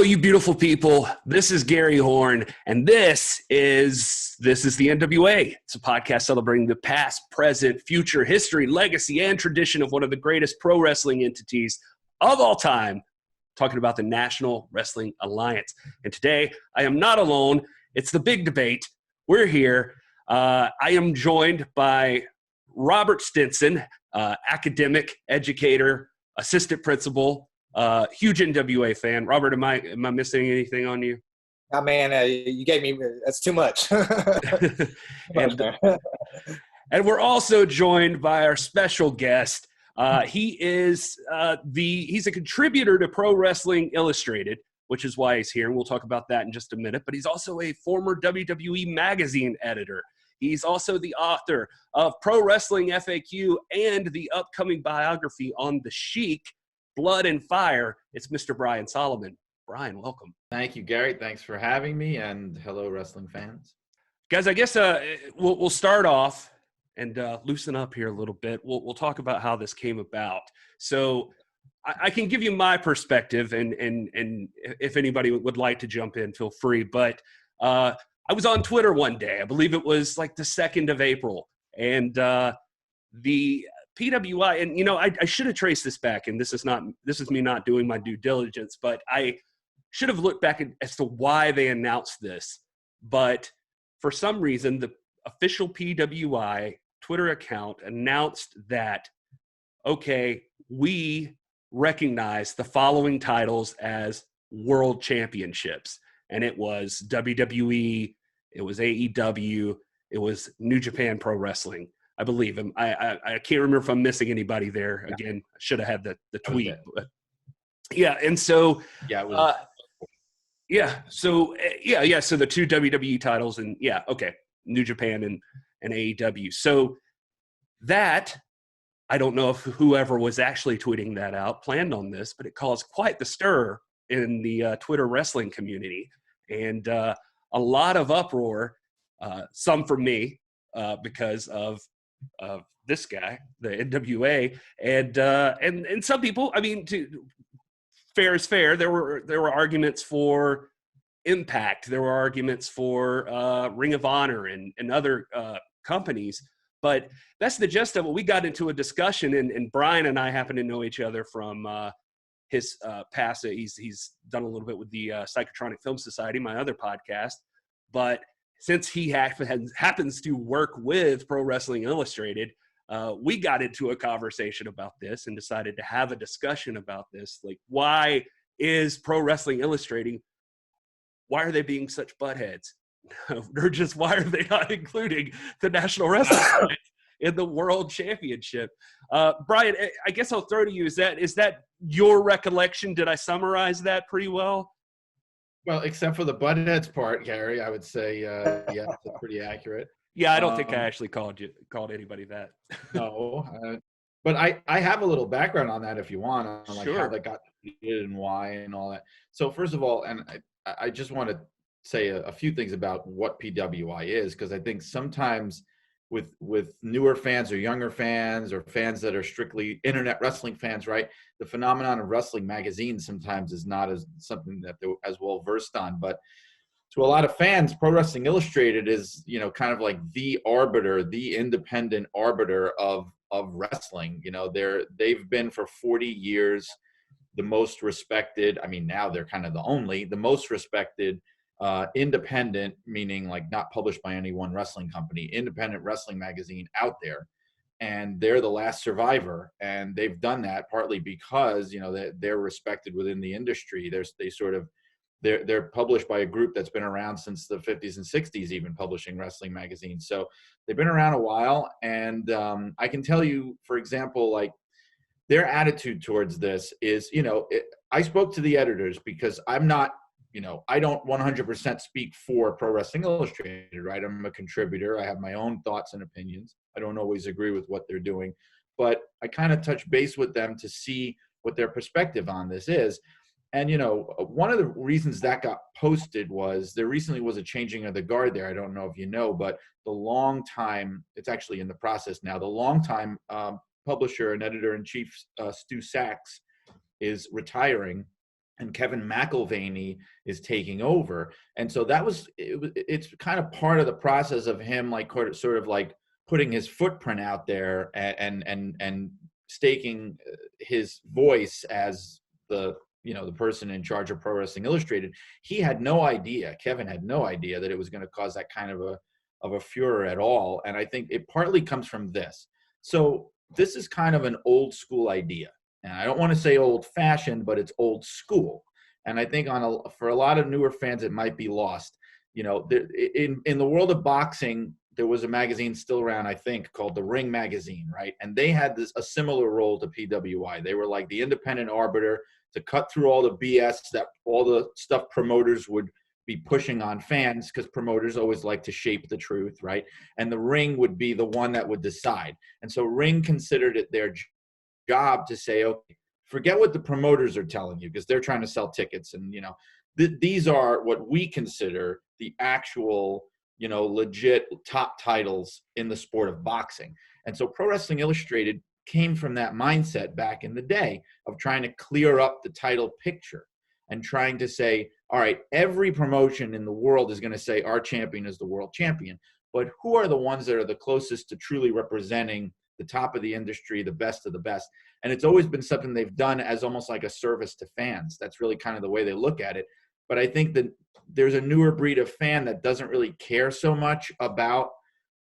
Hello, you beautiful people. This is Gary Horne, and this is the NWA. It's a podcast celebrating the past, present, future, history, legacy, and tradition of one of the greatest pro wrestling entities of all time, talking about the National Wrestling Alliance. And today, I am not alone. It's the big debate. We're here. I am joined by Robert Stinson, academic, educator, assistant principal, huge NWA fan. Robert, am I missing anything on you? Oh, man, you gave me – that's too much. And we're also joined by our special guest. He's a contributor to Pro Wrestling Illustrated, which is why he's here, and we'll talk about that in just a minute. But he's also a former WWE magazine editor. He's also the author of Pro Wrestling FAQ and the upcoming biography on The Sheik, Blood and Fire. It's Mr. Brian Solomon. Brian, welcome. Thank you, Gary. Thanks for having me, and hello, wrestling fans. Guys, I guess we'll start off and loosen up here a little bit. We'll talk about how this came about. So I can give you my perspective, and if anybody would like to jump in, feel free. But I was on Twitter one day. I believe it was like the 2nd of April, and the PWI, and I should have traced this back, and this is me not doing my due diligence, but I should have looked back as to why they announced this. But for some reason, the official PWI Twitter account announced that, okay, we recognize the following titles as world championships. And it was WWE, it was AEW, it was New Japan Pro Wrestling. I believe him. I can't remember if I'm missing anybody there. Again, I should have had the tweet. But yeah, and so yeah, it was. So the two WWE titles, and New Japan and AEW. So that, I don't know if whoever was actually tweeting that out planned on this, but it caused quite the stir in the Twitter wrestling community, and a lot of uproar. Some from me because of this guy, the NWA, and some people. I mean, fair is fair. There were arguments for Impact. There were arguments for Ring of Honor and other companies. But that's the gist of it. We got into a discussion, and Brian and I happen to know each other from his past. He's done a little bit with the Psychotronic Film Society, my other podcast. But since he happens to work with Pro Wrestling Illustrated, we got into a conversation about this and decided to have a discussion about this. Like, why is Pro Wrestling Illustrated, why are they being such buttheads? Or just why are they not including the National Wrestling Alliance in the World Championship? Brian, I guess I'll throw to you. Is that your recollection? Did I summarize that pretty well? Well, except for the buttheads part, Gary, I would say, yeah, that's pretty accurate. Yeah, I don't think I actually called anybody that. No, but I have a little background on that if you want, on like how that got created and why and all that. So first of all, and I just want to say a few things about what PWI is, because I think sometimes with newer fans or younger fans or fans that are strictly internet wrestling fans, right? The phenomenon of wrestling magazines sometimes is not as something that they're as well versed on. But to a lot of fans, Pro Wrestling Illustrated is, kind of like the arbiter, the independent arbiter of wrestling. They've been for 40 years the most respected. I mean, now they're kind of the most respected independent, meaning like not published by any one wrestling company, independent wrestling magazine out there. And they're the last survivor. And they've done that partly because, they're respected within the industry. They're published by a group that's been around since the 50s and 60s, even publishing wrestling magazines. So they've been around a while. And I can tell you, for example, like their attitude towards this is, I spoke to the editors because I'm not, I don't 100% speak for Pro Wrestling Illustrated, right? I'm a contributor. I have my own thoughts and opinions. I don't always agree with what they're doing, but I kind of touch base with them to see what their perspective on this is. And, one of the reasons that got posted was there recently was a changing of the guard there. I don't know if you know, but it's actually in the process now, the longtime publisher and editor-in-chief, Stu Sachs, is retiring. and Kevin McIlvaney is taking over. And so it's kind of part of the process of him like sort of like putting his footprint out there and staking his voice as the person in charge of Pro Wrestling Illustrated. Kevin had no idea that it was going to cause that kind of a furor at all. And I think it partly comes from this. So this is kind of an old school idea. And I don't want to say old fashioned, but it's old school. And I think for a lot of newer fans, it might be lost. In the world of boxing, there was a magazine still around, I think, called The Ring Magazine, right? And they had a similar role to PWI. They were like the independent arbiter to cut through all the BS, that all the stuff promoters would be pushing on fans, because promoters always like to shape the truth, right? And the Ring would be the one that would decide. And so Ring considered it their job to say, okay, forget what the promoters are telling you, because they're trying to sell tickets. And, these are what we consider the actual, legit top titles in the sport of boxing. And so Pro Wrestling Illustrated came from that mindset back in the day of trying to clear up the title picture and trying to say, all right, every promotion in the world is going to say our champion is the world champion, but who are the ones that are the closest to truly representing the top of the industry, the best of the best? And it's always been something they've done as almost like a service to fans. That's really kind of the way they look at it. But I think that there's a newer breed of fan that doesn't really care so much about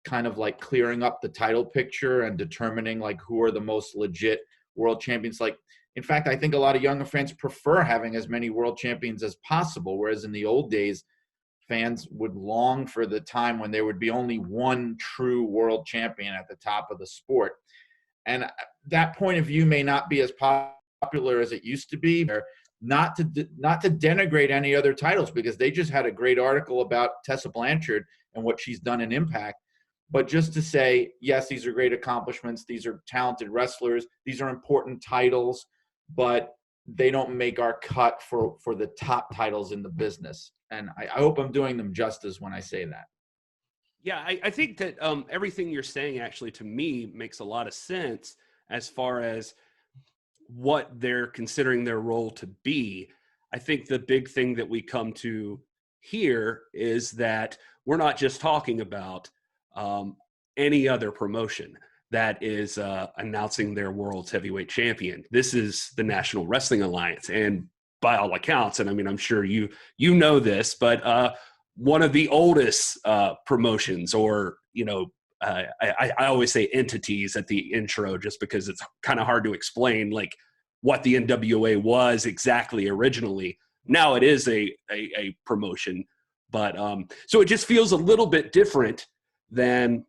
kind of like clearing up the title picture and determining like who are the most legit world champions. Like, in fact, I think a lot of younger fans prefer having as many world champions as possible, whereas in the old days, fans would long for the time when there would be only one true world champion at the top of the sport. And that point of view may not be as popular as it used to be. Not to denigrate any other titles, because they just had a great article about Tessa Blanchard and what she's done in Impact. But just to say, yes, these are great accomplishments. These are talented wrestlers. These are important titles, but they don't make our cut for the top titles in the business. And I hope I'm doing them justice when I say that. Yeah, I think that everything you're saying actually to me makes a lot of sense as far as what they're considering their role to be. I think the big thing that we come to here is that we're not just talking about any other promotion that is announcing their world's heavyweight champion. This is the National Wrestling Alliance. And by all accounts, and I mean, I'm sure you know this, but one of the oldest promotions, or, I always say entities at the intro just because it's kind of hard to explain like what the NWA was exactly originally. Now it is a promotion, but so it just feels a little bit different than,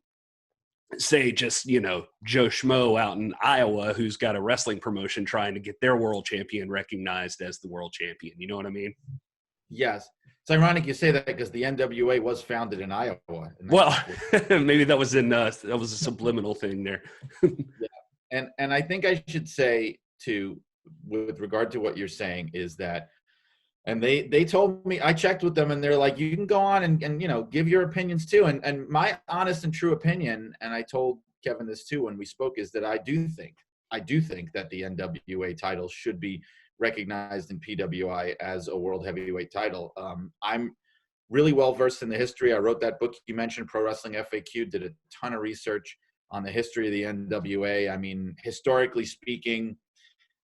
say, just, Joe Schmo out in Iowa who's got a wrestling promotion trying to get their world champion recognized as the world champion. You know what I mean? Yes. It's ironic you say that, because the NWA was founded in Iowa. Well, maybe that was a subliminal thing there. Yeah. And I think I should say too, with regard to what you're saying, is that, and they told me, I checked with them and they're like, you can go on and give your opinions too. And my honest and true opinion, and I told Kevin this too when we spoke, is that I do think that the NWA title should be recognized in PWI as a world heavyweight title. I'm really well versed in the history. I wrote that book you mentioned, Pro Wrestling FAQ, did a ton of research on the history of the NWA. I mean, historically speaking,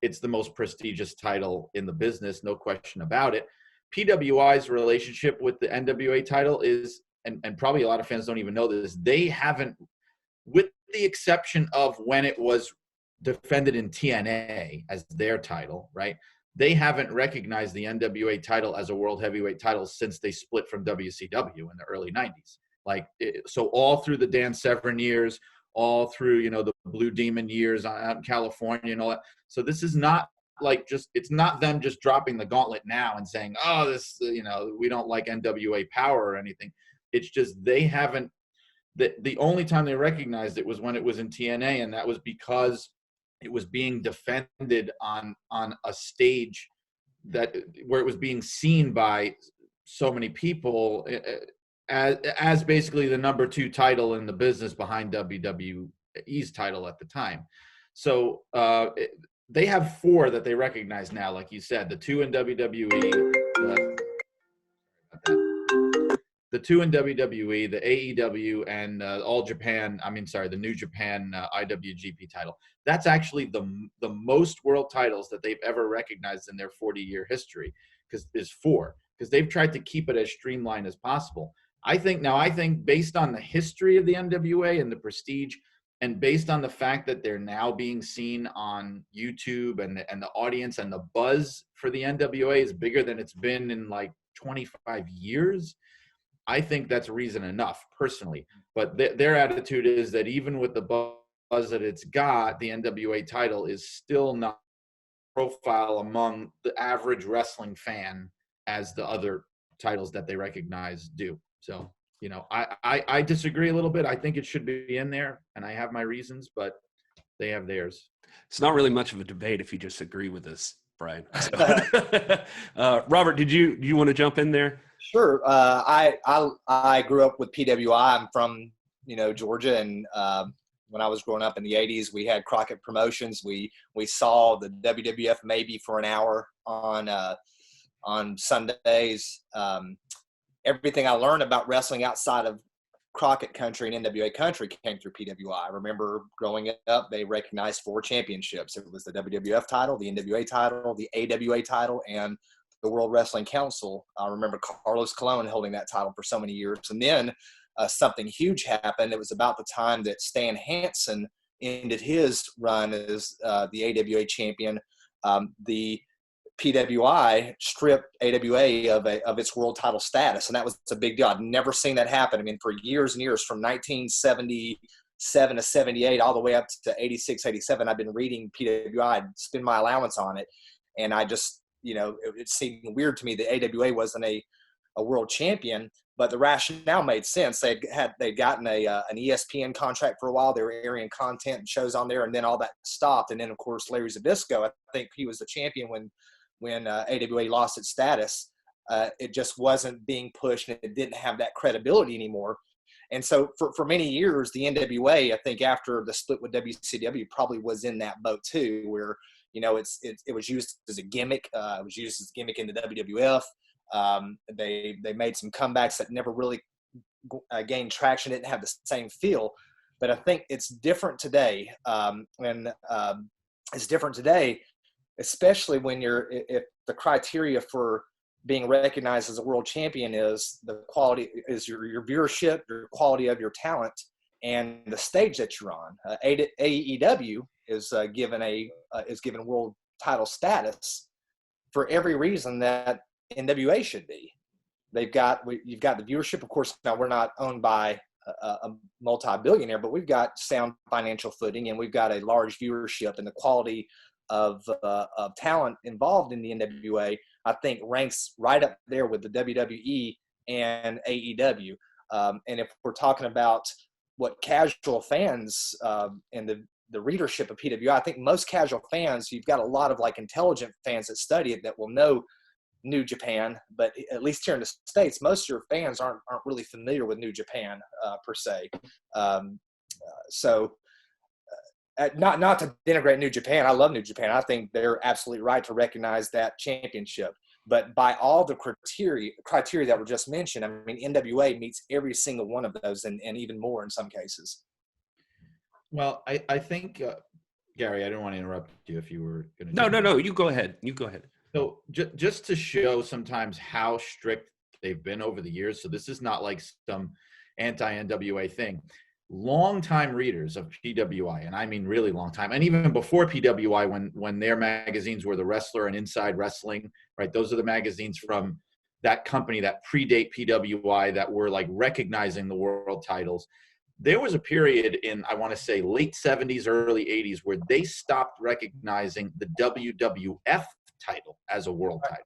it's the most prestigious title in the business, no question about it. PWI's relationship with the NWA title is, and probably a lot of fans don't even know this, they haven't, with the exception of when it was defended in TNA as their title, right? They haven't recognized the NWA title as a world heavyweight title since they split from WCW in the early 90s. So all through the Dan Severn years, all through, the Blue Demon years out in California and all that. So this is not like it's not them just dropping the gauntlet now and saying, oh, this, we don't like NWA power or anything. It's just they haven't, the only time they recognized it was when it was in TNA, and that was because it was being defended on a stage where it was being seen by so many people as basically the number 2 title in the business behind WWE's title at the time. So they have 4 that they recognize now, like you said, the 2 in WWE, the 2 in WWE, the AEW, and the New Japan IWGP title. That's actually the most world titles that they've ever recognized in their 40-year history, because there's 4, because they've tried to keep it as streamlined as possible. I think based on the history of the NWA and the prestige, and based on the fact that they're now being seen on YouTube, and the audience and the buzz for the NWA is bigger than it's been in like 25 years, I think that's reason enough, personally. But their attitude is that even with the buzz that it's got, the NWA title is still not profile among the average wrestling fan as the other titles that they recognize do. So, you know, I disagree a little bit. I think it should be in there, and I have my reasons, but they have theirs. It's not really much of a debate if you just agree with us, Brian. So. Robert, do you want to jump in there? Sure. I grew up with PWI. I'm from, Georgia. And when I was growing up in the 80s, we had Crockett Promotions. We saw the WWF maybe for an hour on Sundays. Everything I learned about wrestling outside of Crockett country and NWA country came through PWI. I remember growing up, they recognized 4 championships. It was the WWF title, the NWA title, the AWA title, and the World Wrestling Council. I remember Carlos Colon holding that title for so many years. And then something huge happened. It was about the time that Stan Hansen ended his run as the AWA champion. The PWI stripped AWA of its world title status, and that was a big deal. I'd never seen that happen. I mean, for years and years, from 1977 to 78, all the way up to 86, 87, I've been reading PWI. I'd spend my allowance on it, and I just, it seemed weird to me that AWA wasn't a world champion, but the rationale made sense. They'd gotten an ESPN contract for a while. They were airing content and shows on there, and then all that stopped. And then, of course, Larry Zbyszko, I think he was the champion when AWA lost its status. It just wasn't being pushed, and it didn't have that credibility anymore. And so for many years, the NWA, I think after the split with WCW, probably was in that boat too, where, it was used as a gimmick. It was used as a gimmick in the WWF. They made some comebacks that never really gained traction, didn't have the same feel. But I think it's different today. It's different today, especially when if the criteria for being recognized as a world champion is the quality, is your viewership, your quality of your talent, and the stage that you're on. AEW is given world title status for every reason that NWA should be. You've got the viewership. Of course, now we're not owned by a multi-billionaire, but we've got sound financial footing, and we've got a large viewership, and the quality of talent involved in the NWA, I think, ranks right up there with the WWE and AEW. And if we're talking about what casual fans and the readership of PWI, I think most casual fans, you've got a lot of like intelligent fans that study it that will know New Japan, but at least here in the States, most of your fans aren't really familiar with New Japan per se. Not to denigrate New Japan. I love New Japan. I think they're absolutely right to recognize that championship. But by all the criteria that were just mentioned, I mean, NWA meets every single one of those and even more in some cases. Well, I think, Gary, I didn't want to interrupt you if you were going to. No. You go ahead. So just to show sometimes how strict they've been over the years. So this is not like some anti-NWA thing. Longtime readers of PWI, and I mean really long time, and even before PWI, when their magazines were The Wrestler and Inside Wrestling, right? Those are the magazines from that company that predate PWI that were like recognizing the world titles. There was a period in, I want to say, late 70s, early 80s, where they stopped recognizing the WWF title as a world title.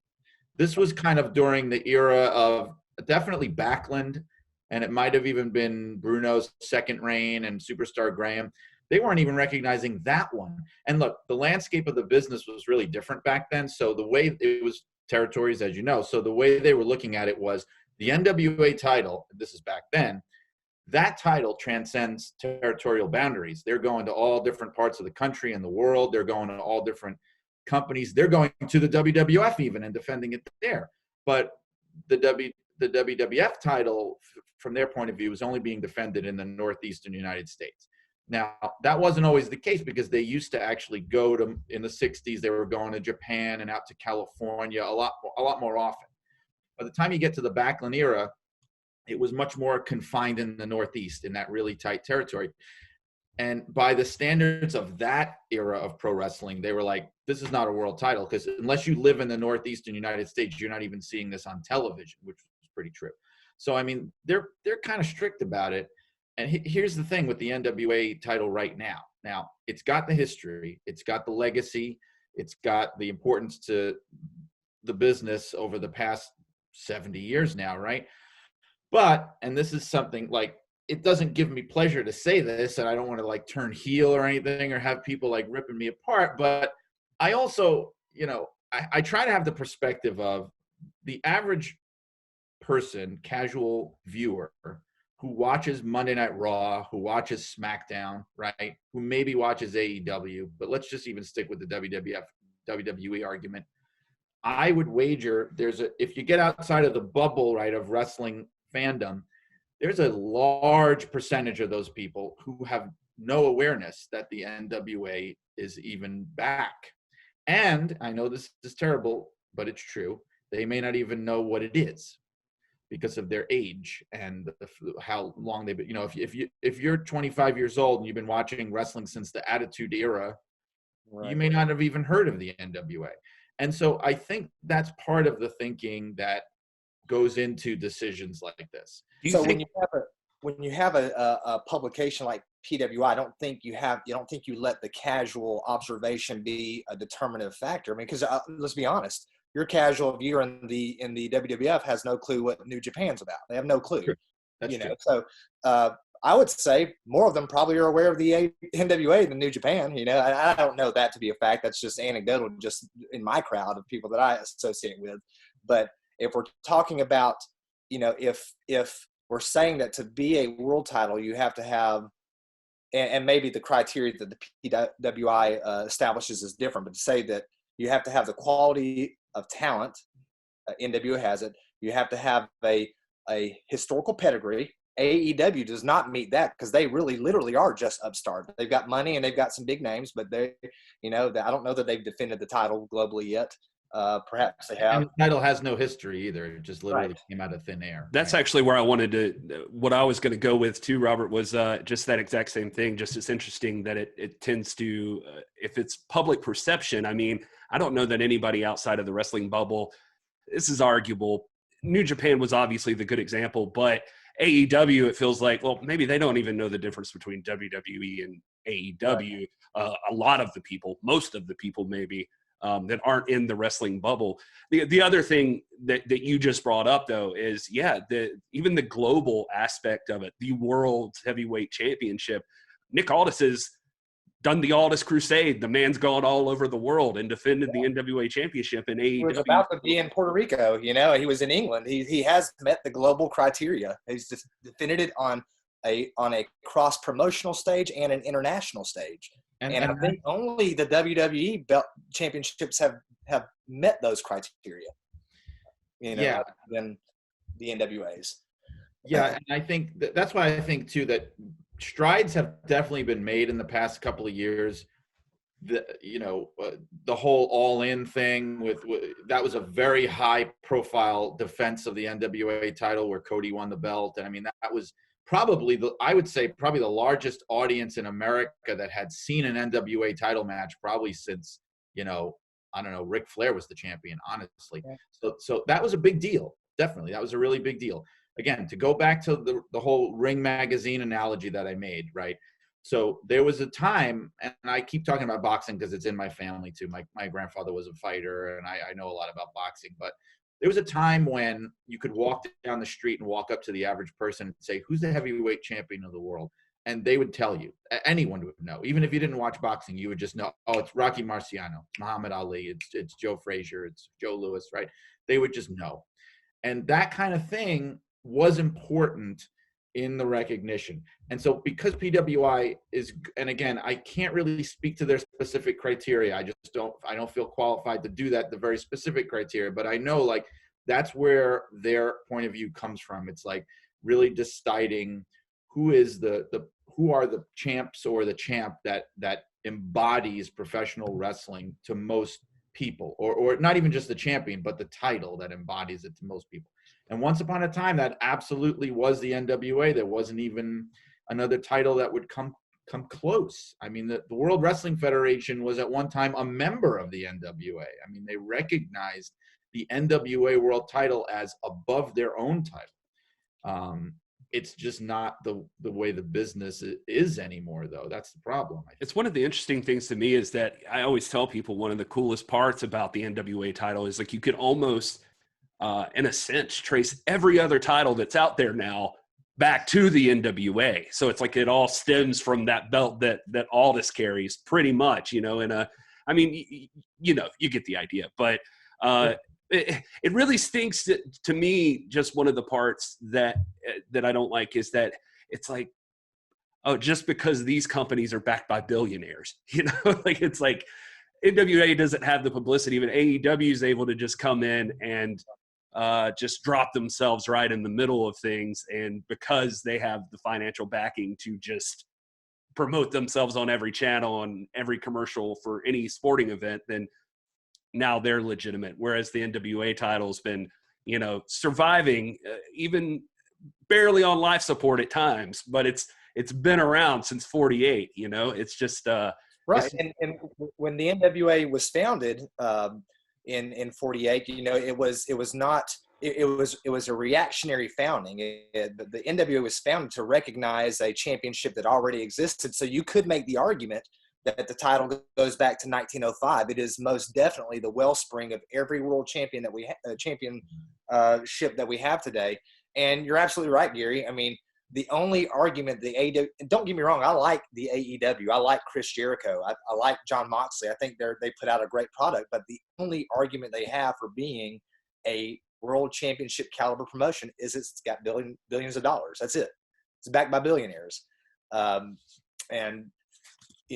This was kind of during the era of definitely Backlund, and it might have even been Bruno's second reign and Superstar Graham. They weren't even recognizing that one. And look, the landscape of the business was really different back then. So the way it was territories, as you know, so the way they were looking at it was the NWA title, this is back then, that title transcends territorial boundaries. They're going to all different parts of the country and the world. They're going to all different companies. They're going to the WWF even and defending it there. But the WWF title, from their point of view, is only being defended in the northeastern United States. Now, that wasn't always the case because they used to actually go to, in the 60s, they were going to Japan and out to California a lot more often. By the time you get to the Backlund era, it was much more confined in the Northeast, in that really tight territory. And by the standards of that era of pro wrestling, they were like, this is not a world title, because unless you live in the Northeastern United States, you're not even seeing this on television, which is pretty true. So, I mean, they're kind of strict about it. And here's the thing with the NWA title right now. Now, it's got the history, it's got the legacy, it's got the importance to the business over the past 70 years now, right? But, and this is something like, it doesn't give me pleasure to say this, and I don't want to like turn heel or anything or have people like ripping me apart, but I also, you know, I try to have the perspective of the average person, casual viewer, who watches Monday Night Raw, who watches SmackDown, right? Who maybe watches AEW, but let's just even stick with the WWE argument. I would wager if you get outside of the bubble, right, of wrestling fandom, there's a large percentage of those people who have no awareness that the NWA is even back. And I know this is terrible, but it's true. They may not even know what it is because of their age and how long they've been. You know, if you're 25 years old and you've been watching wrestling since the Attitude Era, right, you may not have even heard of the NWA. And so I think that's part of the thinking that goes into decisions like this. So when you have a publication like PWI, I don't think you let the casual observation be a determinative factor. I mean, because let's be honest, your casual viewer in the WWF has no clue what New Japan's about. They have no clue. True. That's true. So I would say more of them probably are aware of the NWA than New Japan. You know, I don't know that to be a fact. That's just anecdotal, just in my crowd of people that I associate with. But if we're talking about, you know, if we're saying that to be a world title, you have to have, and maybe the criteria that the PWI establishes is different, but to say that you have to have the quality of talent, NWA has it. You have to have a historical pedigree. AEW does not meet that because they really literally are just upstart. They've got money and they've got some big names, but they, you know, I don't know that they've defended the title globally yet. Perhaps they have. And the title has no history either. It just literally came out of thin air. That's actually where I wanted to, what I was going to go with too, Robert, was just that exact same thing. Just it's interesting that it tends to, if it's public perception, I mean, I don't know that anybody outside of the wrestling bubble, this is arguable. New Japan was obviously the good example, but AEW, it feels like, well, maybe they don't even know the difference between WWE and AEW. Right. A lot of the people, most of the people maybe, that aren't in the wrestling bubble. The other thing that you just brought up, though, is, even the global aspect of it, the World Heavyweight Championship. Nick Aldis has done the Aldis Crusade. The man's gone all over the world and defended the NWA Championship in AEW. He was about to be in Puerto Rico, you know. He was in England. He has met the global criteria. He's just defended it on a cross-promotional stage and an international stage. And I think only the WWE belt championships have met those criteria, you know, than the NWAs. Yeah, and I think that's why I think too that strides have definitely been made in the past couple of years. The whole all-in thing with that was a very high-profile defense of the NWA title where Cody won the belt, and I mean that was probably the largest audience in America that had seen an NWA title match probably since, you know, I don't know, Ric Flair was the champion, honestly. Yeah. So that was a big deal. Definitely. That was a really big deal. Again, to go back to the whole Ring magazine analogy that I made, right? So there was a time, and I keep talking about boxing because it's in my family too. My grandfather was a fighter, and I know a lot about boxing, but there was a time when you could walk down the street and walk up to the average person and say, who's the heavyweight champion of the world? And they would tell you. Anyone would know. Even if you didn't watch boxing, you would just know, oh, it's Rocky Marciano, it's Muhammad Ali, it's Joe Frazier, it's Joe Louis, right? They would just know. And that kind of thing was important in the recognition. And so because PWI is, and again, I can't really speak to their specific criteria. I don't feel qualified to do that, the very specific criteria, but I know like that's where their point of view comes from. It's like really deciding who are the champs or the champ that embodies professional wrestling to most people, or not even just the champion, but the title that embodies it to most people. And once upon a time, that absolutely was the NWA. There wasn't even another title that would come close. I mean, the World Wrestling Federation was at one time a member of the NWA. I mean, they recognized the NWA World title as above their own title. It's just not the way the business is anymore, though. That's the problem. It's one of the interesting things to me is that I always tell people one of the coolest parts about the NWA title is like you could almost, in a sense, trace every other title that's out there now back to the NWA. So it's like it all stems from that belt that Aldis carries, pretty much. I mean, you get the idea, but. It really stinks to me. Just one of the parts that I don't like is that it's like, oh, just because these companies are backed by billionaires, like it's like NWA doesn't have the publicity, but AEW is able to just come in and just drop themselves right in the middle of things, and because they have the financial backing to just promote themselves on every channel, on every commercial for any sporting event, then now they're legitimate. Whereas the NWA title's been, surviving, even barely on life support at times, but it's been around since 48, it's just, right. And when the NWA was founded, in 48, it was a reactionary founding. The NWA was founded to recognize a championship that already existed. So you could make the argument that the title goes back to 1905. It is most definitely the wellspring of every world champion that we championship that we have today. And you're absolutely right, Gary. I mean, the only argument the AEW, don't get me wrong, I like the AEW. I like Chris Jericho. I like John Moxley. I think they put out a great product. But the only argument they have for being a world championship caliber promotion is it's got billions of dollars. That's it. It's backed by billionaires. And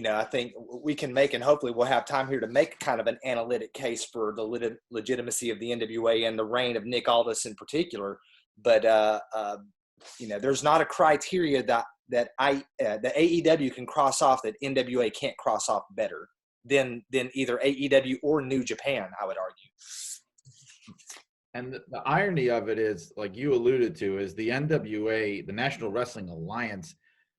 I think we can make, and hopefully we'll have time here to make kind of an analytic case for the legitimacy of the NWA and the reign of Nick Aldis in particular. But, there's not a criteria that the AEW can cross off that NWA can't cross off better than either AEW or New Japan, I would argue. And the irony of it is, like you alluded to, is the NWA, the National Wrestling Alliance,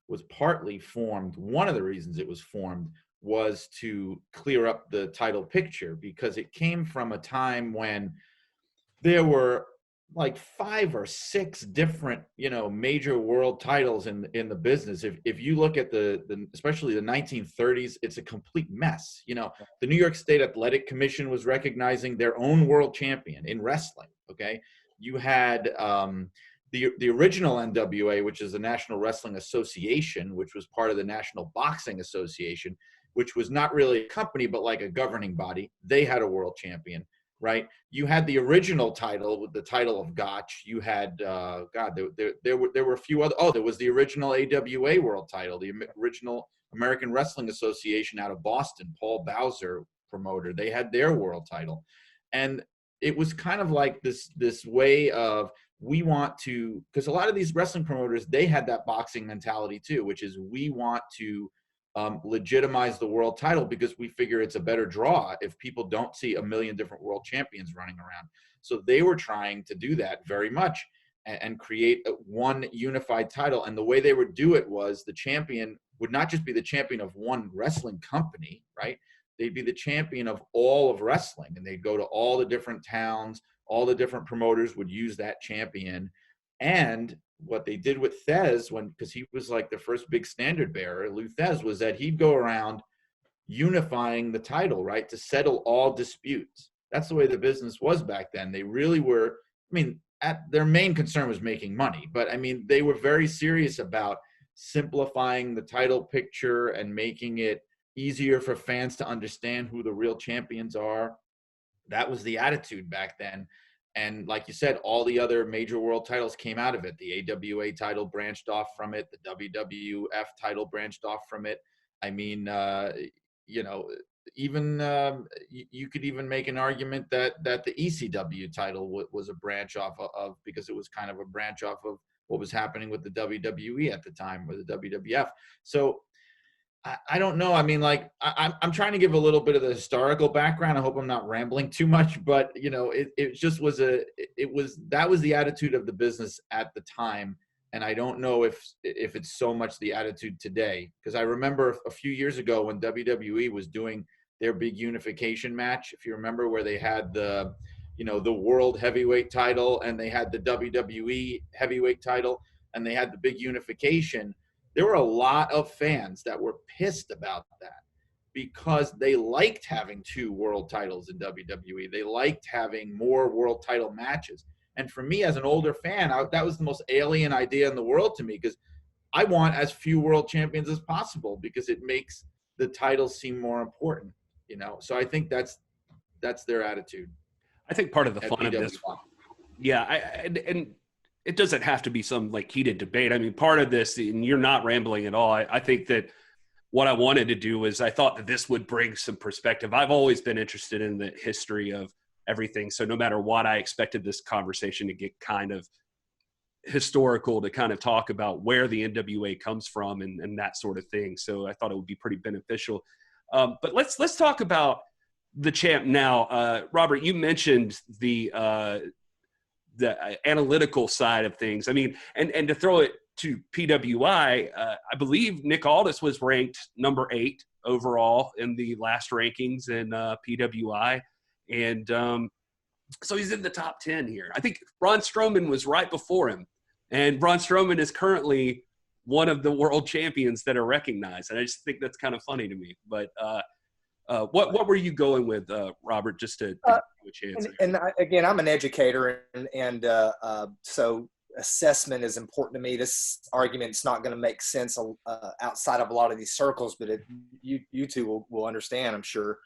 was partly formed. One of the reasons it was formed was to clear up the title picture, because it came from a time when there were like 5 or 6 different, major world titles in the business. If you look at the especially the 1930s, it's a complete mess. The New York State Athletic Commission was recognizing their own world champion in wrestling. Okay, you had the original NWA, which is the National Wrestling Association, which was part of the National Boxing Association, which was not really a company, but like a governing body. They had a world champion, right? You had the original title with the title of Gotch. You had, there were a few other, there was the original AWA world title, the original American Wrestling Association out of Boston, Paul Bowser promoter. They had their world title. And it was kind of like this way of, we want to, because a lot of these wrestling promoters, they had that boxing mentality too, which is we want to legitimize the world title because we figure it's a better draw if people don't see a million different world champions running around. So they were trying to do that very much and create one unified title. And the way they would do it was the champion would not just be the champion of one wrestling company, right? They'd be the champion of all of wrestling, and they'd go to all the different towns. All the different promoters would use that champion. And what they did with Thez, because he was like the first big standard bearer, Lou Thez, was that he'd go around unifying the title, right, to settle all disputes. That's the way the business was back then. They really were, their main concern was making money, but they were very serious about simplifying the title picture and making it easier for fans to understand who the real champions are. That was the attitude back then. And like you said, all the other major world titles came out of it. The AWA title branched off from it. The WWF title branched off from it. I mean, you know, even you could even make an argument that the ECW title was a branch off of, because it was kind of a branch off of what was happening with the WWE at the time, or the WWF. So I don't know. I mean, like, I'm trying to give a little bit of the historical background. I hope I'm not rambling too much, but you know, it just was that was the attitude of the business at the time. And I don't know if it's so much the attitude today, because I remember a few years ago when WWE was doing their big unification match, if you remember, where they had the world heavyweight title and they had the WWE heavyweight title and they had the big unification. There were a lot of fans that were pissed about that, because they liked having 2 world titles in WWE. They liked having more world title matches. And for me, as an older fan, that was the most alien idea in the world to me, because I want as few world champions as possible, because it makes the titles seem more important, you know? So I think that's their attitude. I think part of the fun of this, yeah, and it doesn't have to be some like heated debate. I mean, part of this, and you're not rambling at all, I think that what I wanted to do is I thought that this would bring some perspective. I've always been interested in the history of everything. So no matter what, I expected this conversation to get kind of historical, to kind of talk about where the NWA comes from and that sort of thing. So I thought it would be pretty beneficial. But let's talk about the champ now. Robert, you mentioned the analytical side of things. I mean, and to throw it to PWI, I believe Nick Aldis was ranked number 8 overall in the last rankings in PWI. And so he's in the top 10 here. I think Braun Strowman was right before him. And Braun Strowman is currently one of the world champions that are recognized. And I just think that's kind of funny to me. But what were you going with, Robert, just to give you a chance? Again, I'm an educator, and so assessment is important to me. This argument's not going to make sense outside of a lot of these circles, but you two will understand, I'm sure.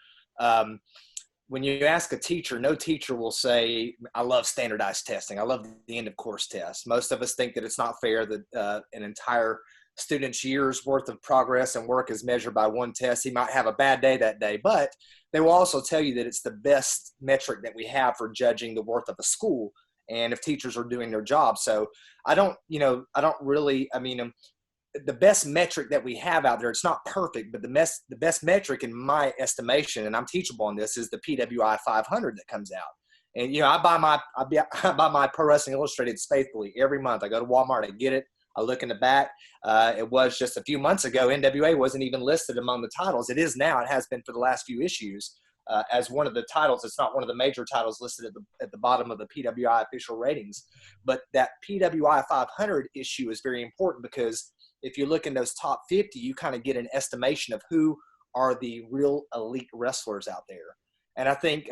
When you ask a teacher, no teacher will say, I love standardized testing. I love the end of course test. Most of us think that it's not fair that an entire student's year's worth of progress and work is measured by one test. He might have a bad day that day, but they will also tell you that it's the best metric that we have for judging the worth of a school and if teachers are doing their job. So the best metric that we have out there, it's not perfect, but the best metric in my estimation, and I'm teachable on this, is the PWI 500 that comes out. And, I buy my Pro Wrestling Illustrated faithfully every month. I go to Walmart, I get it. I look in the back. It was just a few months ago, NWA wasn't even listed among the titles. It is now. It has been for the last few issues as one of the titles. It's not one of the major titles listed at the bottom of the PWI official ratings. But that PWI 500 issue is very important, because if you look in those top 50, you kind of get an estimation of who are the real elite wrestlers out there. And I think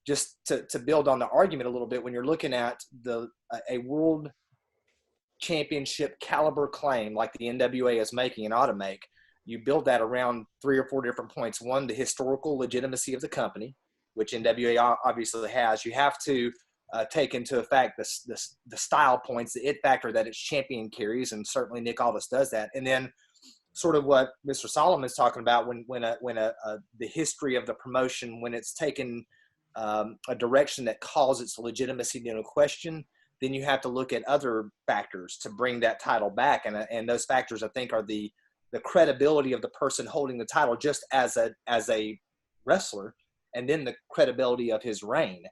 just to build on the argument a little bit, when you're looking at a world championship caliber claim like the NWA is making and ought to make, you build that around 3 or 4 different points. One, the historical legitimacy of the company, which NWA obviously has. You have to take into effect the style points, the it factor that its champion carries, and certainly Nick Aldis does that. And then sort of what Mr. Solomon's talking about, when the history of the promotion, when it's taken a direction that calls its legitimacy into question, then you have to look at other factors to bring that title back. And those factors, I think, are the credibility of the person holding the title just as a wrestler, and then the credibility of his reign.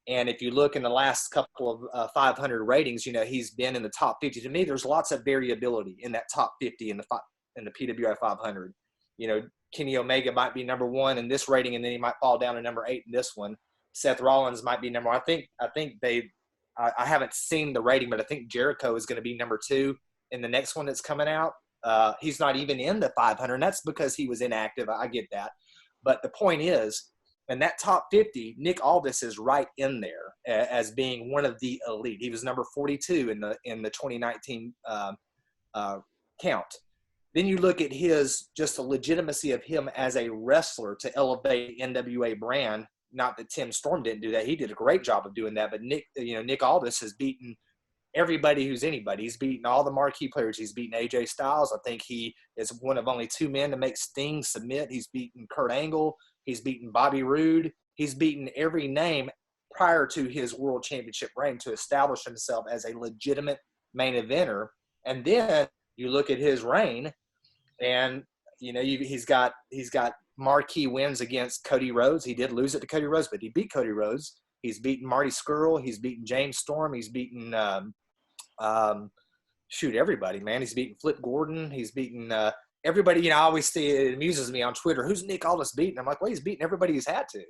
And if you look in the last couple of 500 ratings, he's been in the top 50. To me, there's lots of variability in that top 50 in the PWI 500. Kenny Omega might be number 1 in this rating, and then he might fall down to number 8 in this one. Seth Rollins might be number 1. I haven't seen the rating, but I think Jericho is going to be number 2 in the next one that's coming out. He's not even in the 500, and that's because he was inactive. I get that. But the point is, in that top 50, Nick Aldis is right in there as being one of the elite. He was number 42 in the 2019 count. Then you look at just the legitimacy of him as a wrestler to elevate the NWA brand. not that Tim Storm didn't do that. He did a great job of doing that. But Nick Aldis has beaten everybody who's anybody. He's beaten all the marquee players. He's beaten AJ Styles. I think he is one of only 2 men to make Sting submit. He's beaten Kurt Angle. He's beaten Bobby Roode. He's beaten every name prior to his world championship reign to establish himself as a legitimate main eventer. And then you look at his reign, and he's got marquee wins against Cody Rhodes. He did lose it to Cody Rhodes, but he beat Cody Rhodes. He's beaten Marty Scurll. He's beaten James Storm. He's beaten everybody, man. He's beaten Flip Gordon. He's beaten everybody. I always see it amuses me on Twitter. Who's Nick Aldis beaten? I'm like, well, he's beaten everybody he's had to.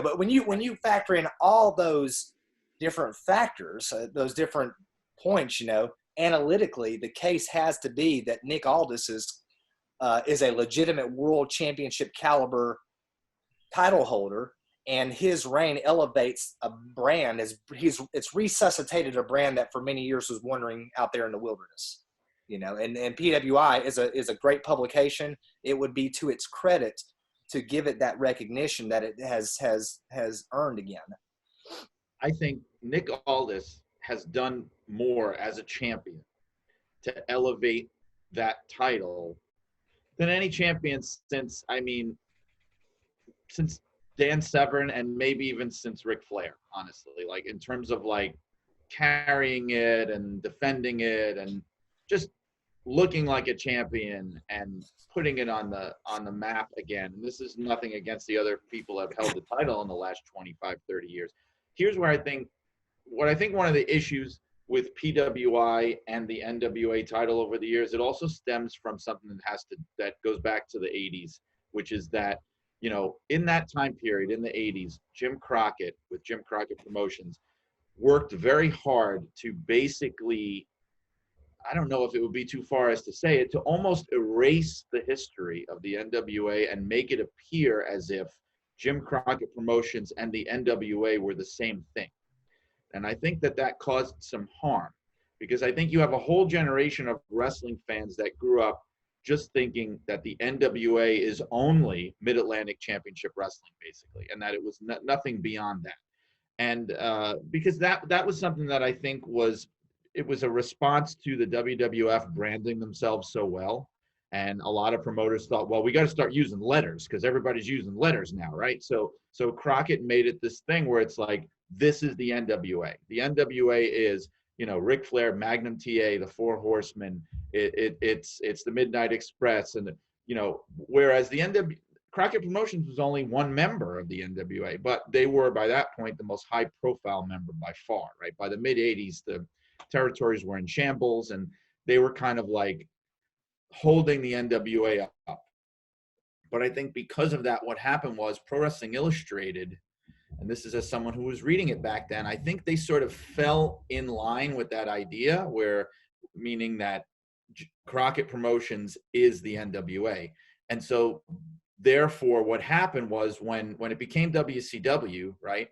But when you factor in all those different factors, those different points, analytically, the case has to be that Nick Aldis is a legitimate world championship caliber title holder, and his reign elevates a brand. It's resuscitated a brand that for many years was wandering out there in the wilderness. And PWI is a great publication. It would be to its credit to give it that recognition that it has earned again. I think Nick Aldis has done more as a champion to elevate that title than any champion since Dan Severn, and maybe even since Ric Flair, honestly, like in terms of like carrying it and defending it and just looking like a champion and putting it on the map again. And this is nothing against the other people that have held the title in the last 25, 30 years. Here's where I think one of the issues with PWI and the NWA title over the years, it also stems from something that goes back to the 80s, which is that, in that time period in the 80s, Jim Crockett with Jim Crockett Promotions worked very hard to basically, I don't know if it would be too far as to say it, to almost erase the history of the NWA and make it appear as if Jim Crockett Promotions and the NWA were the same thing. And I think that caused some harm, because I think you have a whole generation of wrestling fans that grew up just thinking that the NWA is only Mid-Atlantic Championship Wrestling, basically, and that it was nothing beyond that. And because that was something that I think was a response to the WWF branding themselves so well. And a lot of promoters thought, well, we got to start using letters because everybody's using letters now, right? So Crockett made it this thing where it's like, this is the NWA. The NWA is, Ric Flair, Magnum TA, the Four Horsemen. It's the Midnight Express, and whereas the Crockett Promotions was only one member of the NWA, but they were by that point the most high-profile member by far, right? By the mid '80s, the territories were in shambles, and they were kind of like holding the NWA up. But I think because of that, what happened was Pro Wrestling Illustrated, and this is as someone who was reading it back then, I think they sort of fell in line with that idea, meaning that Crockett Promotions is the NWA. And so therefore what happened was when it became WCW, right,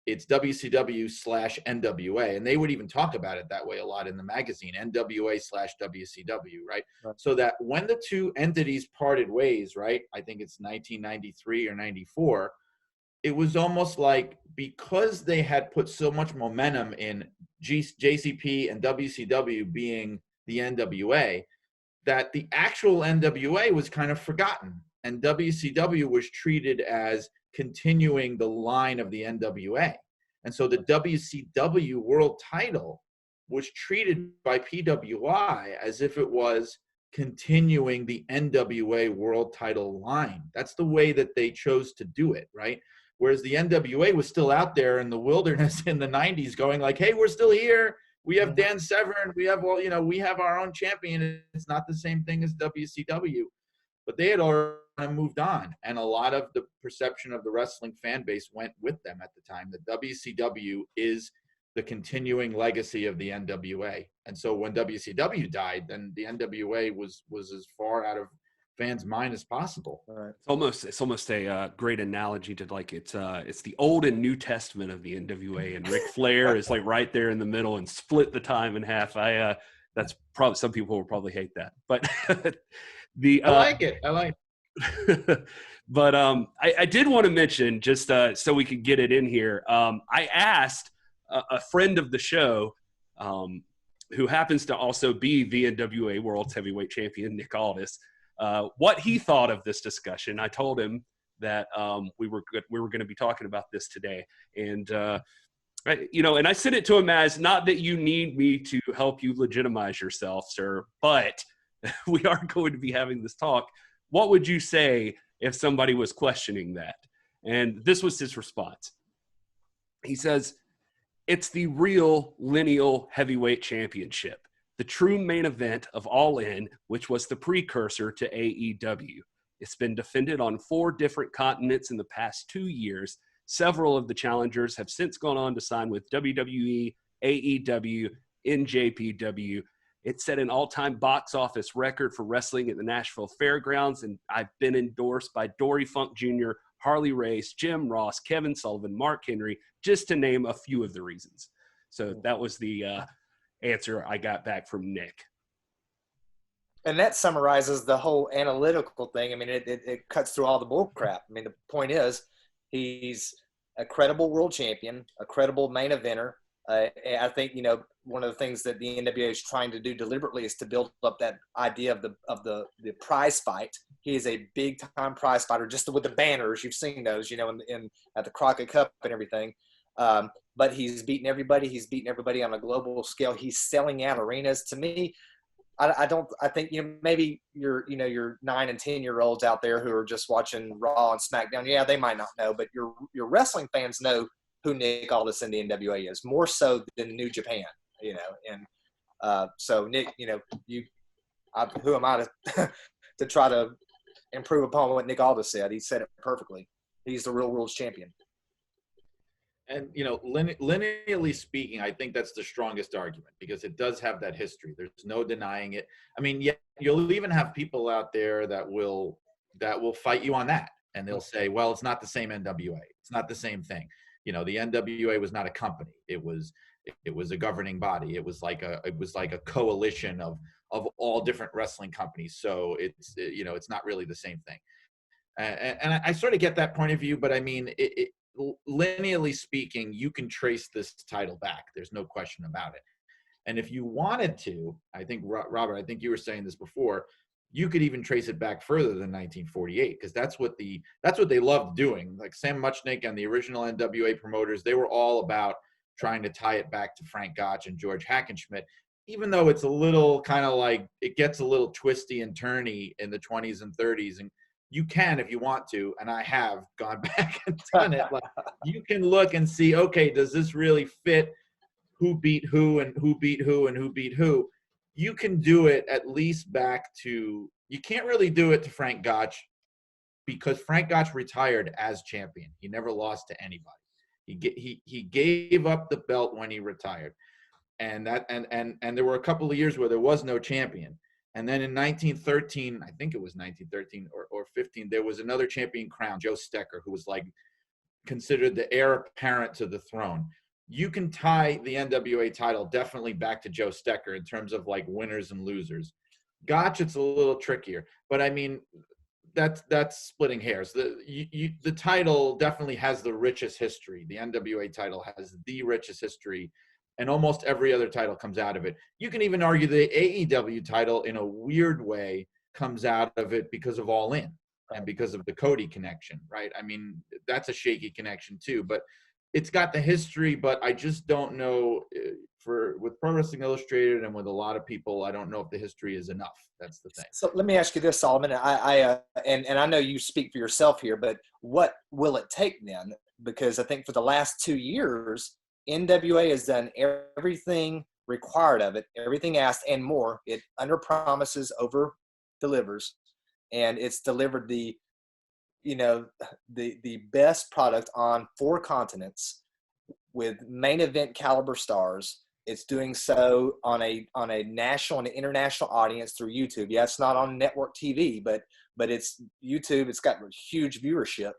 it's WCW/NWA, and they would even talk about it that way a lot in the magazine, NWA/WCW, right? So that when the two entities parted ways, right, I think it's 1993 or 94, it was almost like, because they had put so much momentum in JCP and WCW being the NWA, that the actual NWA was kind of forgotten, and WCW was treated as continuing the line of the NWA. And so the WCW world title was treated by PWI as if it was continuing the NWA world title line. That's the way that they chose to do it, right? Whereas the NWA was still out there in the wilderness in the 90s going like, hey, we're still here. We have Dan Severn. We have, we have our own champion. It's not the same thing as WCW. But they had already moved on. And a lot of the perception of the wrestling fan base went with them at the time. The WCW is the continuing legacy of the NWA. And so when WCW died, then the NWA was as far out of fans' mind as possible. Right. It's almost a great analogy to like it's the Old and New Testament of the NWA, and Ric Flair is like right there in the middle and split the time in half. That's probably, some people will probably hate that, but I like it. But I did want to mention, just so we could get it in here, I asked a friend of the show, who happens to also be the NWA World's Heavyweight Champion, Nick Aldis, what he thought of this discussion. I told him that we were going to be talking about this today, and and I sent it to him as, not that you need me to help you legitimize yourself, sir, but we are going to be having this talk. What would you say if somebody was questioning that? And this was his response. He says, it's the real lineal heavyweight championship, the true main event of All In, which was the precursor to AEW. It's been defended on 4 different continents in the past 2 years. Several of the challengers have since gone on to sign with WWE, AEW, NJPW. It set an all-time box office record for wrestling at the Nashville Fairgrounds, and I've been endorsed by Dory Funk Jr., Harley Race, Jim Ross, Kevin Sullivan, Mark Henry, just to name a few of the reasons. So that was the answer I got back from Nick. And that summarizes the whole analytical thing. I mean, it cuts through all the bull crap. I mean, the point is, he's a credible world champion, a credible main eventer. I think, one of the things that the NWA is trying to do deliberately is to build up that idea of the prize fight. He is a big time prize fighter, just with the banners. You've seen those, in at the Crockett Cup and everything. But he's beating everybody. He's beating everybody on a global scale. He's selling out arenas. To me, I think, maybe your 9 and 10-year-olds out there who are just watching Raw and SmackDown. Yeah, they might not know, but your wrestling fans know who Nick Aldis in the NWA is, more so than New Japan, and so Nick, who am I to try to improve upon what Nick Aldis said? He said it perfectly. He's the real world's champion. And, linearly speaking, I think that's the strongest argument, because it does have that history. There's no denying it. I mean, yeah, you'll even have people out there that will fight you on that. And they'll say, well, it's not the same NWA. It's not the same thing. The NWA was not a company. It was a governing body. It was like a coalition of all different wrestling companies. So it's not really the same thing. And I sort of get that point of view, but I mean, linearly speaking, you can trace this title back. There's no question about it. And if you wanted to, I think, Robert, I think you were saying this before, you could even trace it back further than 1948, because that's what they loved doing. Like Sam Muchnick and the original NWA promoters, they were all about trying to tie it back to Frank Gotch and George Hackenschmidt, even though it's a little kind of like, it gets a little twisty and turny in the 20s and 30s. And you can, if you want to, and I have gone back and done it, like, you can look and see, okay, does this really fit? Who beat who and who beat who and who beat who? You can do it at least back to, you can't really do it to Frank Gotch, because Frank Gotch retired as champion. He never lost to anybody. He gave up the belt when he retired. And there were a couple of years where there was no champion. And then in 1913, I think it was 1913 or 15, there was another champion crowned, Joe Stecker, who was like considered the heir apparent to the throne. You can tie the NWA title definitely back to Joe Stecker in terms of like winners and losers. Gotch, it's a little trickier, but I mean, that's splitting hairs. The title definitely has the richest history. The NWA title has the richest history, and almost every other title comes out of it. You can even argue the AEW title, in a weird way, comes out of it because of All In and because of the Cody connection, right? I mean, that's a shaky connection too, but it's got the history. But I just don't know, with Pro Wrestling Illustrated and with a lot of people, I don't know if the history is enough. That's the thing. So let me ask you this, Solomon. And I know you speak for yourself here, but what will it take then? Because I think for the last 2 years, NWA has done everything required of it, everything asked and more. It under promises, over delivers, and it's delivered the best product on 4 continents with main event caliber stars. It's doing so on a national and international audience through YouTube. Yeah, it's not on network TV, but it's YouTube. It's got huge viewership.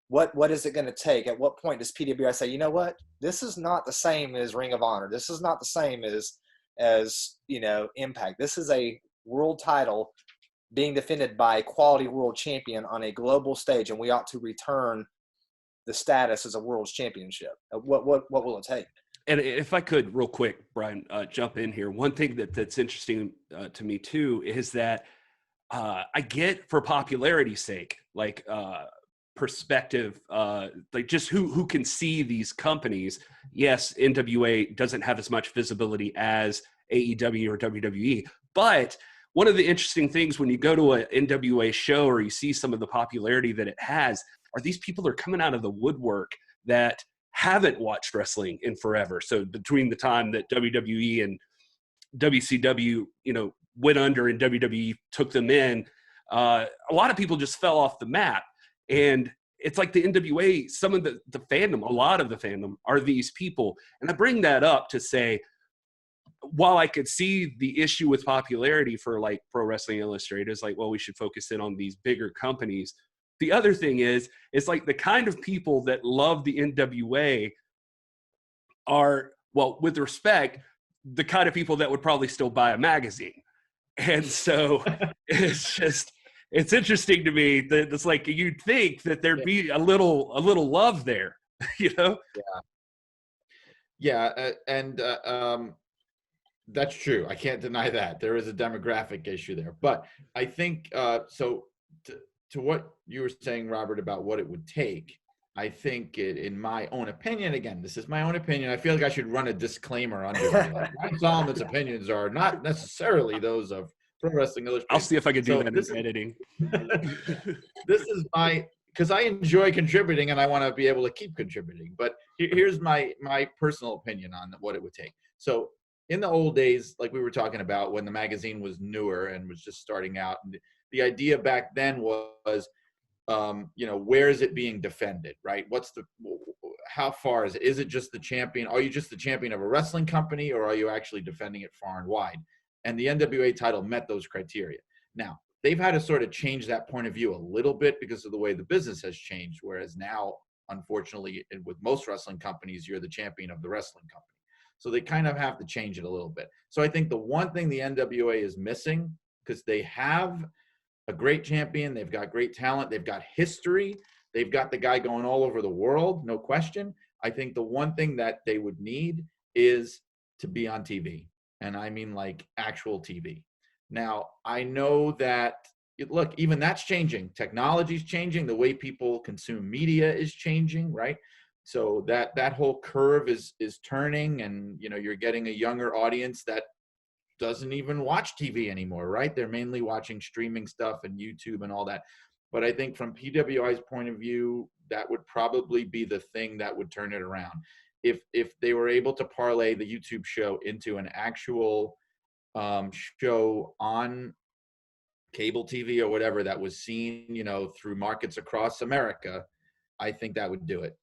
What is it going to take? At what point does PWI say, you know what, this is not the same as Ring of Honor. This is not the same as Impact. This is a world title being defended by a quality world champion on a global stage, and we ought to return the status as a world championship. What will it take? And if I could, real quick, Brian, jump in here. One thing that's interesting to me too is that I get, for popularity's sake, like perspective, like just who can see these companies. Yes, NWA doesn't have as much visibility as AEW or WWE, but one of the interesting things when you go to an NWA show or you see some of the popularity that it has, are these people are coming out of the woodwork that haven't watched wrestling in forever. So between the time that WWE and WCW, went under and WWE took them in, a lot of people just fell off the map. And it's like the NWA, some of the fandom, a lot of the fandom are these people. And I bring that up to say, while I could see the issue with popularity for like Pro Wrestling Illustrated, is like, well, we should focus in on these bigger companies. The other thing is, it's like the kind of people that love the NWA are, well, with respect, the kind of people that would probably still buy a magazine. And so it's interesting to me that it's like, you'd think that there'd be a little love there, Yeah. That's true. I can't deny that there is a demographic issue there, but I think, to what you were saying, Robert, about what it would take, I think in my own opinion, again, this is my own opinion. I feel like I should run a disclaimer under it. Like, Ryan Solomon's opinions are not necessarily those of Pro Wrestling Illustrated. I'll see if I can do that in editing. This is because I enjoy contributing and I want to be able to keep contributing. But here's my personal opinion on what it would take. So in the old days, like we were talking about, when the magazine was newer and was just starting out, and the idea back then was, where is it being defended, right? How far is it? Is it just the champion? Are you just the champion of a wrestling company, or are you actually defending it far and wide? And the NWA title met those criteria. Now, they've had to sort of change that point of view a little bit because of the way the business has changed, whereas now, unfortunately, with most wrestling companies, you're the champion of the wrestling company. So they kind of have to change it a little bit. So I think the one thing the NWA is missing, because they have a great champion, they've got great talent, they've got history, they've got the guy going all over the world, no question. I think the one thing that they would need is to be on TV. And I mean like actual TV. Now, I know that, look, even that's changing. Technology's changing. The way people consume media is changing, right? So that whole curve is turning, and you're getting a younger audience that doesn't even watch TV anymore, right? They're mainly watching streaming stuff and YouTube and all that. But I think from PWI's point of view, that would probably be the thing that would turn it around. If they were able to parlay the YouTube show into an actual show on cable TV or whatever that was seen, through markets across America, I think that would do it.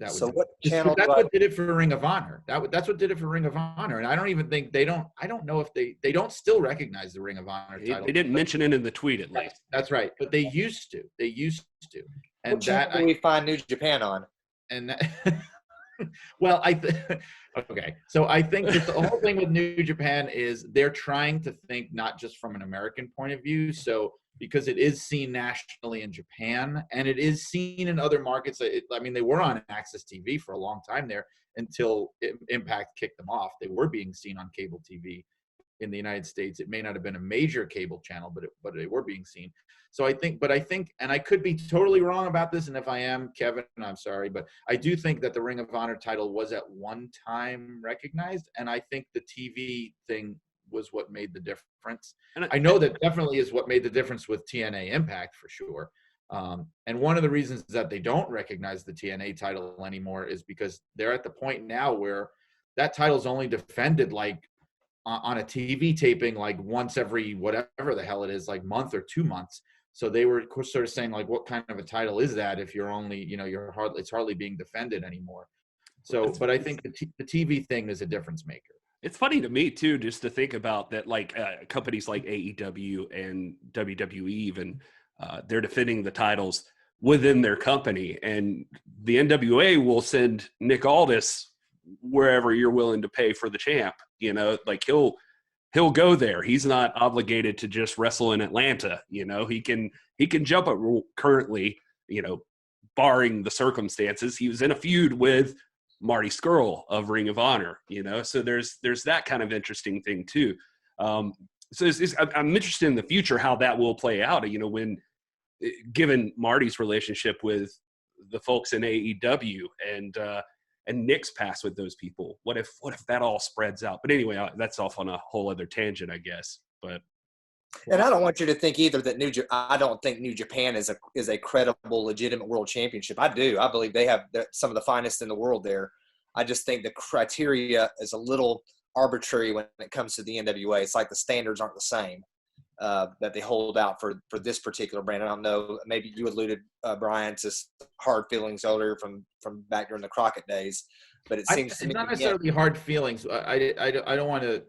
So what channel? That's what did it for Ring of Honor. That's what did it for Ring of Honor. And I don't even think I don't know if they don't still recognize the Ring of Honor title. They didn't mention it in the tweet, at least. That's right. But they used to. And what channel do we find New Japan on? And well, okay. So I think that the whole thing with New Japan is they're trying to think not just from an American point of view. So because it is seen nationally in Japan and it is seen in other markets. They were on Access TV for a long time there until Impact kicked them off. They were being seen on cable TV in the United States. It may not have been a major cable channel, but they were being seen. So I think, and I could be totally wrong about this, and if I am, Kevin, I'm sorry, but I do think that the Ring of Honor title was at one time recognized, and I think the TV thing was what made the difference. And I know that definitely is what made the difference with TNA Impact for sure. And one of the reasons that they don't recognize the TNA title anymore is because they're at the point now where that title's only defended like on a TV taping like once every whatever the hell it is, like month or 2 months. So they were sort of saying like, what kind of a title is that if you're only, it's hardly being defended anymore. So, but I think the TV thing is a difference maker. It's funny to me too, just to think about that, like companies like AEW and WWE even, they're defending the titles within their company, and the NWA will send Nick Aldis wherever you're willing to pay for the champ. Like he'll he'll go there. He's not obligated to just wrestle in Atlanta. You know, he can jump at currently, you know, barring the circumstances. He was in a feud with Marty Scurll of Ring of Honor, you know, so there's that kind of interesting thing too. So I'm interested in the future, how that will play out, you know, when given Marty's relationship with the folks in AEW and Nick's past with those people. What if that all spreads out? But anyway, that's off on a whole other tangent, I guess. But and I don't want you to think either that I don't think New Japan is a credible, legitimate world championship. I do. I believe they have some of the finest in the world there. I just think the criteria is a little arbitrary when it comes to the NWA. It's like the standards aren't the same that they hold out for this particular brand. I don't know. Maybe you alluded, Brian, to hard feelings earlier from back during the Crockett days, but it seems to me not necessarily hard feelings. I don't want to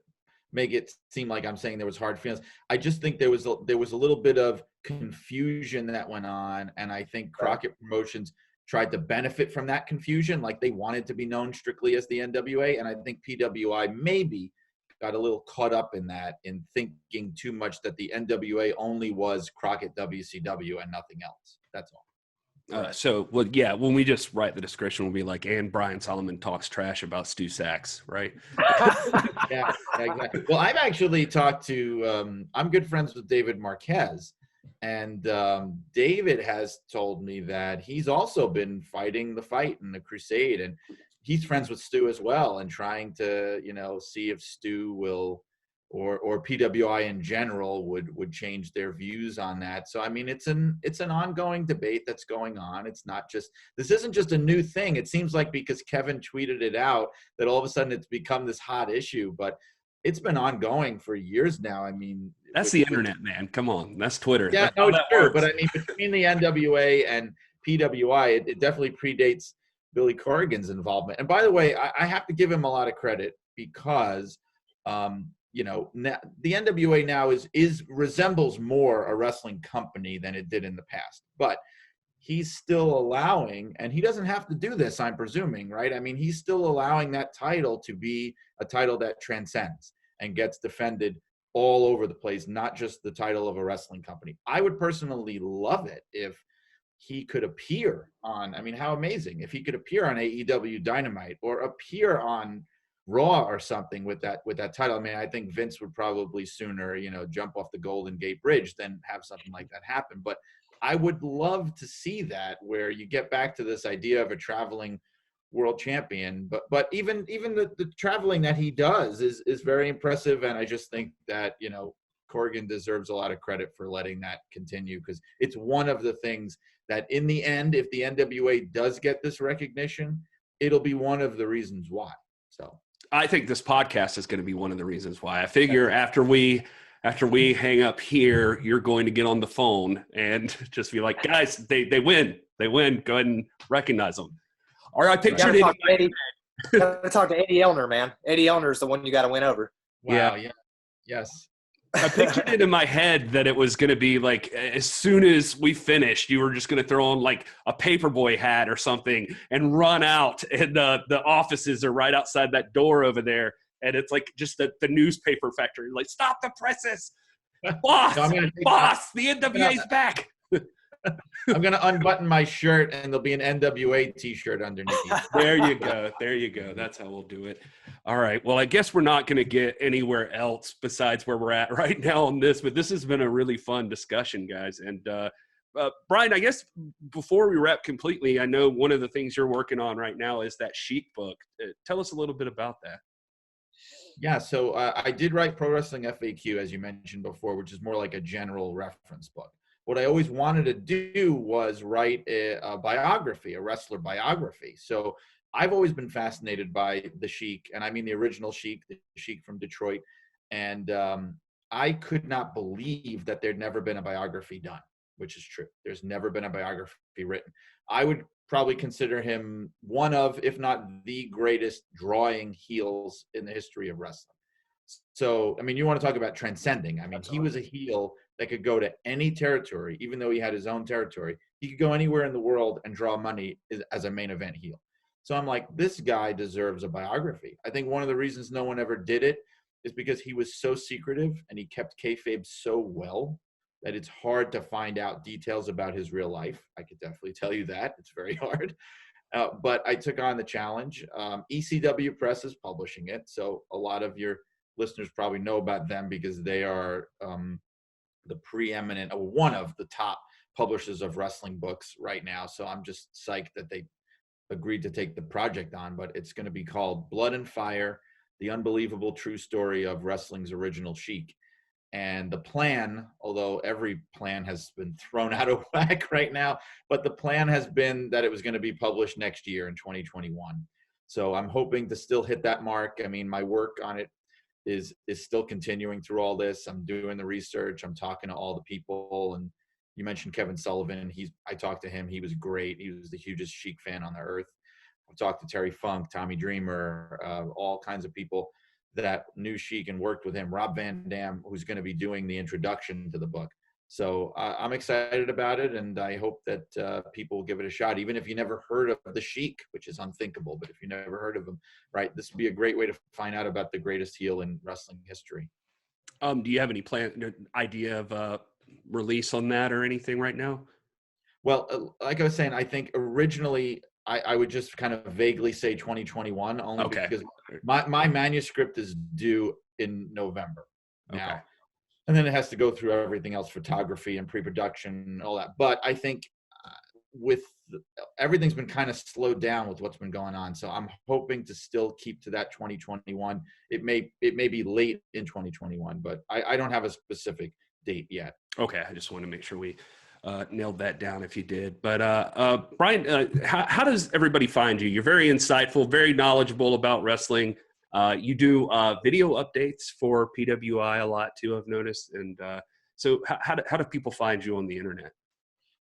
make it seem like I'm saying there was hard feelings. I just think there was a little bit of confusion that went on, and I think Crockett Promotions tried to benefit from that confusion, like they wanted to be known strictly as the NWA, and I think PWI maybe got a little caught up in that, in thinking too much that the NWA only was Crockett WCW and nothing else. That's all. So, well, yeah, when we just write the description, we'll be like, and Brian Solomon talks trash about Stu Sachs, right? Yeah, exactly. Well, I've actually talked to, I'm good friends with David Marquez, and David has told me that he's also been fighting the fight in the crusade, and he's friends with Stu as well, and trying to, you know, see if Stu will, or PWI in general would change their views on that. So I mean, it's an ongoing debate that's going on. This isn't just a new thing. It seems like because Kevin tweeted it out that all of a sudden it's become this hot issue, but it's been ongoing for years now. I mean, that's the internet, man. Come on, that's Twitter. Yeah, that's no, it's true. But I mean, between the NWA and PWI, it definitely predates Billy Corrigan's involvement. And by the way, I have to give him a lot of credit because, you know, the NWA now resembles more a wrestling company than it did in the past. But he's still allowing, and he doesn't have to do this, I'm presuming, right? I mean, he's still allowing that title to be a title that transcends and gets defended all over the place, not just the title of a wrestling company. I would personally love it if he could appear on, I mean, how amazing if he could appear on AEW Dynamite or appear on Raw or something with that title. I mean, I think Vince would probably sooner, you know, jump off the Golden Gate Bridge than have something like that happen. But I would love to see that, where you get back to this idea of a traveling world champion. But even the traveling that he does is very impressive. And I just think that, you know, Corrigan deserves a lot of credit for letting that continue, because it's one of the things that in the end, if the NWA does get this recognition, it'll be one of the reasons why. So I think this podcast is going to be one of the reasons why. I figure after we hang up here, you're going to get on the phone and just be like, guys, they win. They win. Go ahead and recognize them. All right, I pictured it. Gotta talk to Eddie Elner, man. Eddie Elner is the one you got to win over. Wow, yeah. Yes. I pictured it in my head that it was going to be like, as soon as we finished, you were just going to throw on like a paperboy hat or something and run out, and the offices are right outside that door over there, and it's like just the newspaper factory, like, stop the presses, boss, boss, the NWA's back. I'm going to unbutton my shirt, and there'll be an NWA t-shirt underneath. There you go. There you go. That's how we'll do it. All right. Well, I guess we're not going to get anywhere else besides where we're at right now on this, but this has been a really fun discussion, guys. And Brian, I guess before we wrap completely, I know one of the things you're working on right now is that Sheik book. Tell us a little bit about that. Yeah, so I did write Pro Wrestling FAQ, as you mentioned before, which is more like a general reference book. What I always wanted to do was write a biography, a wrestler biography. So I've always been fascinated by the Sheik, and I mean the original Sheik, the Sheik from Detroit. And I could not believe that there'd never been a biography done, which is true. There's never been a biography written. I would probably consider him one of, if not the greatest drawing heels in the history of wrestling. So, I mean, you want to talk about transcending. I mean, he was a heel that could go to any territory, even though he had his own territory. He could go anywhere in the world and draw money as a main event heel. So I'm like, this guy deserves a biography. I think one of the reasons no one ever did it is because he was so secretive and he kept kayfabe so well that it's hard to find out details about his real life. I could definitely tell you that. It's very hard. But I took on the challenge. ECW Press is publishing it, so a lot of your listeners probably know about them because they are the preeminent, one of the top publishers of wrestling books right now. So I'm just psyched that they agreed to take the project on, but it's going to be called Blood and Fire, The Unbelievable True Story of Wrestling's Original Sheik. And the plan, although every plan has been thrown out of whack right now, but the plan has been that it was going to be published next year in 2021. So I'm hoping to still hit that mark. I mean, my work on it is still continuing through all this. I'm doing the research. I'm talking to all the people. And you mentioned Kevin Sullivan. I talked to him. He was great. He was the hugest Sheik fan on the earth. I've talked to Terry Funk, Tommy Dreamer, all kinds of people that knew Sheik and worked with him. Rob Van Dam, who's going to be doing the introduction to the book. So I'm excited about it, and I hope that people will give it a shot. Even if you never heard of the Sheik, which is unthinkable, but if you never heard of him, right, this would be a great way to find out about the greatest heel in wrestling history. Do you have any idea of release on that or anything right now? Well, like I was saying, I think originally I would just kind of vaguely say 2021, only because my manuscript is due in November now. Okay. And then it has to go through everything else, photography and pre-production and all that. But I think everything's been kind of slowed down with what's been going on. So I'm hoping to still keep to that 2021. It may be late in 2021, but I don't have a specific date yet. Okay. I just want to make sure we nailed that down if you did. But Brian, how does everybody find you? You're very insightful, very knowledgeable about wrestling. You do video updates for PWI a lot too, I've noticed. And so how do people find you on the internet?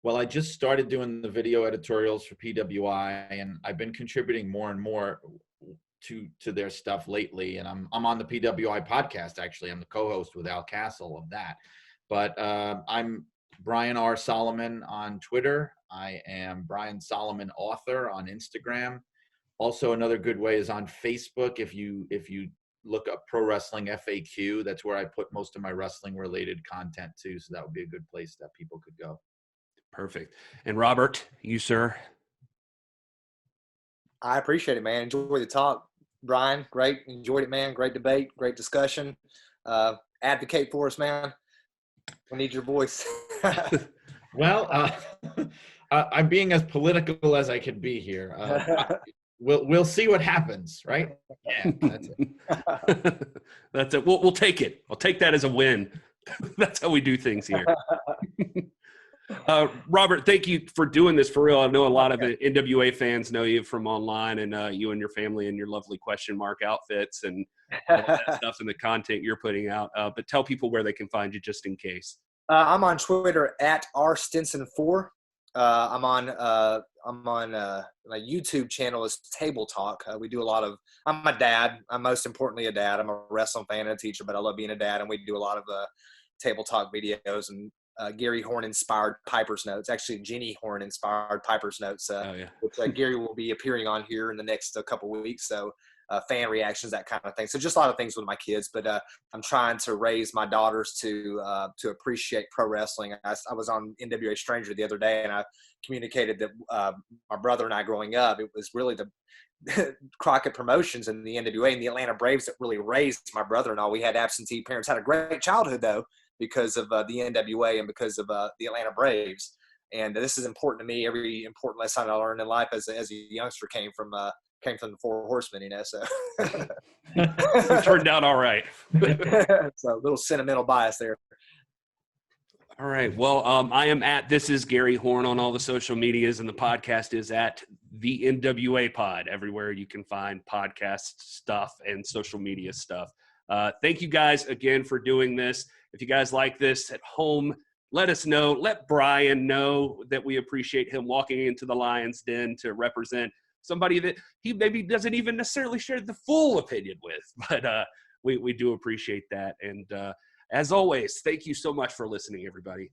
Well, I just started doing the video editorials for PWI, and I've been contributing more and more to their stuff lately. And I'm on the PWI podcast, actually. I'm the co-host with Al Castle of that. But I'm Brian R. Solomon on Twitter. I am Brian Solomon Author on Instagram. Also, another good way is on Facebook. If you look up Pro Wrestling FAQ, that's where I put most of my wrestling related content too. So that would be a good place that people could go. Perfect. And Robert, you, sir? I appreciate it, man. Enjoy the talk, Brian. Great. Enjoyed it, man. Great debate. Great discussion. Advocate for us, man. We need your voice. Well, I'm being as political as I can be here. We'll see what happens, right? Yeah, that's it. That's it. We'll take it. I'll take that as a win. That's how we do things here. Robert, thank you for doing this for real. I know a lot of NWA fans know you from online, and you and your family and your lovely question mark outfits and all that stuff and the content you're putting out. But tell people where they can find you just in case. I'm on Twitter at rstinson4. I'm on my YouTube channel is Table Talk. We do a lot of. I'm a dad. I'm most importantly a dad. I'm a wrestling fan and a teacher, but I love being a dad, and we do a lot of Table Talk videos and Gary Horne inspired Piper's Notes. Actually, Jenny Horne inspired Piper's Notes, which Gary will be appearing on here in the next couple of weeks. So fan reactions, that kind of thing. So just a lot of things with my kids, but I'm trying to raise my daughters to appreciate pro wrestling. I was on NWA Stranger the other day, and I communicated that my brother and I growing up, it was really the Crockett Promotions and the NWA and the Atlanta Braves that really raised my brother and all. We had absentee parents, had a great childhood though, because of the NWA and because of the Atlanta Braves. And this is important to me. Every important lesson I learned in life as a youngster came from the Four Horsemen, you know, so. It turned out all right. So a little sentimental bias there. All right. Well, I am at This Is Gary Horne on all the social medias, and the podcast is at the NWA Pod, everywhere you can find podcast stuff and social media stuff. Thank you guys again for doing this. If you guys like this at home, let us know. Let Brian know that we appreciate him walking into the Lion's Den to represent somebody that he maybe doesn't even necessarily share the full opinion with. But we do appreciate that. And as always, thank you so much for listening, everybody.